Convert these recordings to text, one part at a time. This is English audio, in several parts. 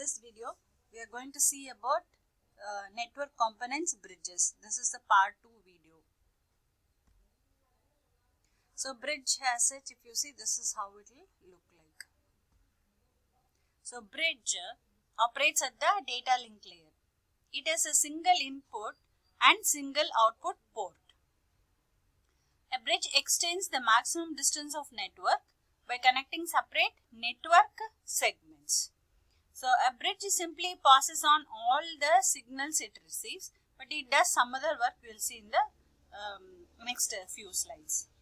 this video, we are going to see about network components bridges. This is the part 2 video. So bridge as such, if you see, this is how it will look like. So bridge operates at the data link layer. It has a single input and single output port. A bridge extends the maximum distance of network by connecting separate network segments. So a bridge simply passes on all the signals it receives, but it does some other work we will see in the next few slides.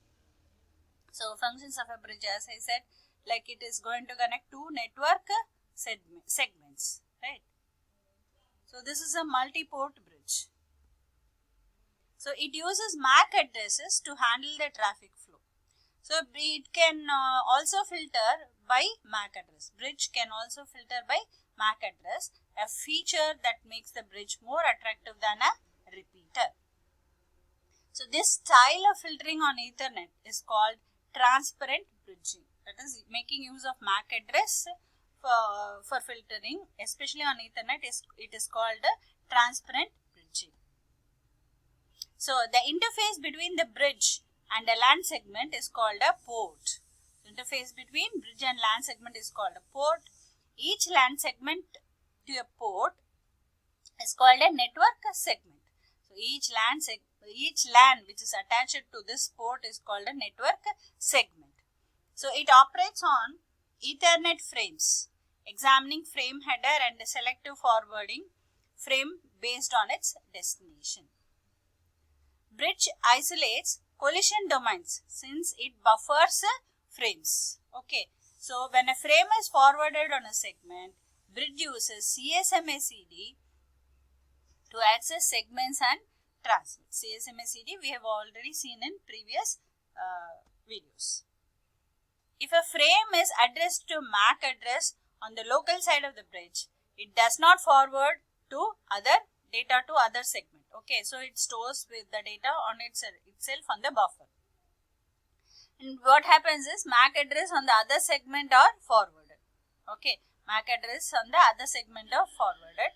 So functions of a bridge, as I said, like it is going to connect two network segments, right? So this is a multi-port bridge. So it uses MAC addresses to handle the traffic flow. So it can also filter by MAC address. Bridge can also filter by MAC address, a feature that makes the bridge more attractive than a repeater. So this style of filtering on Ethernet is called transparent bridging. That is, making use of MAC address for filtering, especially on Ethernet, it is called transparent bridging. So the interface between the bridge and a LAN segment is called a port. The interface between bridge and LAN segment is called a port. Each LAN segment to a port is called a network segment. So each LAN which is attached to this port is called a network segment. So it operates on Ethernet frames, examining frame header and selective forwarding frame based on its destination. Bridge isolates collision domains since it buffers frames. Okay, so when a frame is forwarded on a segment, bridge uses CSMA-CD to access segments and transmit. CSMA-CD we have already seen in previous videos. If a frame is addressed to MAC address on the local side of the bridge, it does not forward to other data to other segment. Okay, so it stores with the data on itself on the buffer. And what happens is MAC address on the other segment are forwarded. Okay, MAC address on the other segment are forwarded.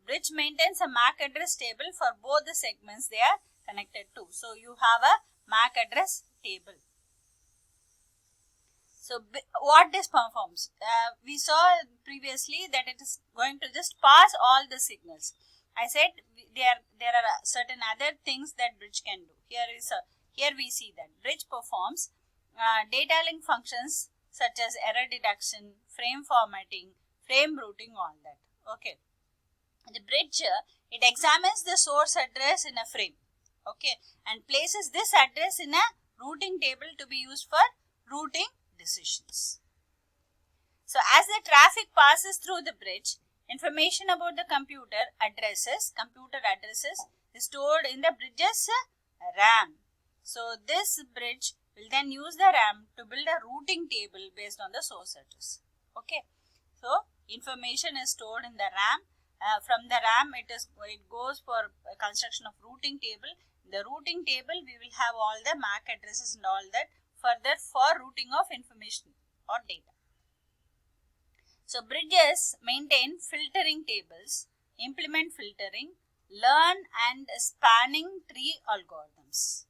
Bridge maintains a MAC address table for both the segments they are connected to. So you have a MAC address table. So what this performs? We saw previously that it is going to just pass all the signals. I said there are certain other things that bridge can do. Here we see that bridge performs data link functions such as error detection, frame formatting, frame routing, all that. Okay. The bridge, it examines the source address in a frame. Okay, and places this address in a routing table to be used for routing decisions. So as the traffic passes through the bridge, information about the computer addresses is stored in the bridge's RAM. So this bridge will then use the RAM to build a routing table based on the source address. Okay, so information is stored in the RAM. From the RAM it goes for construction of routing table. In the routing table we will have all the MAC addresses and all that further for routing of information or data. So bridges maintain filtering tables, implement filtering, learn and spanning tree algorithms.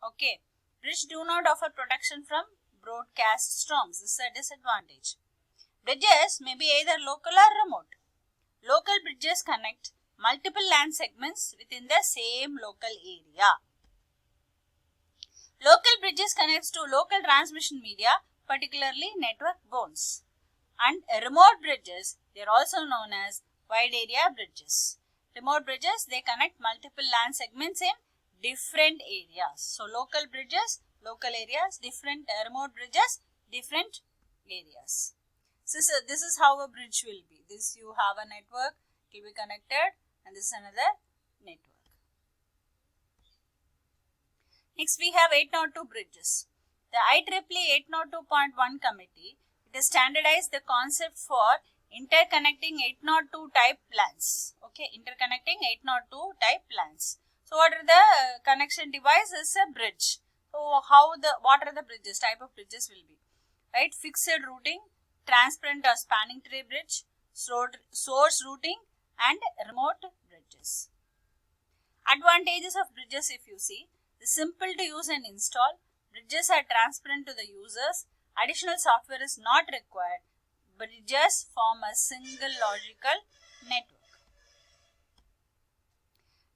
Okay, bridge do not offer protection from broadcast storms. This is a disadvantage. Bridges may be either local or remote. Local bridges connect multiple LAN segments within the same local area. Local bridges connects to local transmission media, particularly network bones. And remote bridges, they are also known as wide area bridges. Remote bridges, they connect multiple LAN segments in different areas. So local bridges, local areas, different remote bridges, different areas. So this is how a bridge will be. This you have a network, it will be connected, and this is another network. Next we have 802 bridges. The IEEE 802.1 committee, it has standardized the concept for interconnecting 802 type LANs. Okay, interconnecting 802 type LANs. So what are the connection devices? A bridge. So what are the bridges? Type of bridges will be, right? Fixed routing, transparent or spanning tree bridge, source routing and remote bridges. Advantages of bridges, if you see, it's simple to use and install. Bridges are transparent to the users. Additional software is not required. Bridges form a single logical network.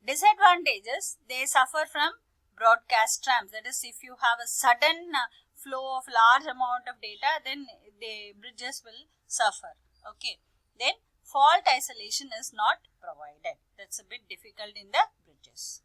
Disadvantages, they suffer from broadcast ramps. That is, if you have a sudden flow of large amount of data, then the bridges will suffer. Okay. Then fault isolation is not provided. That's a bit difficult in the bridges.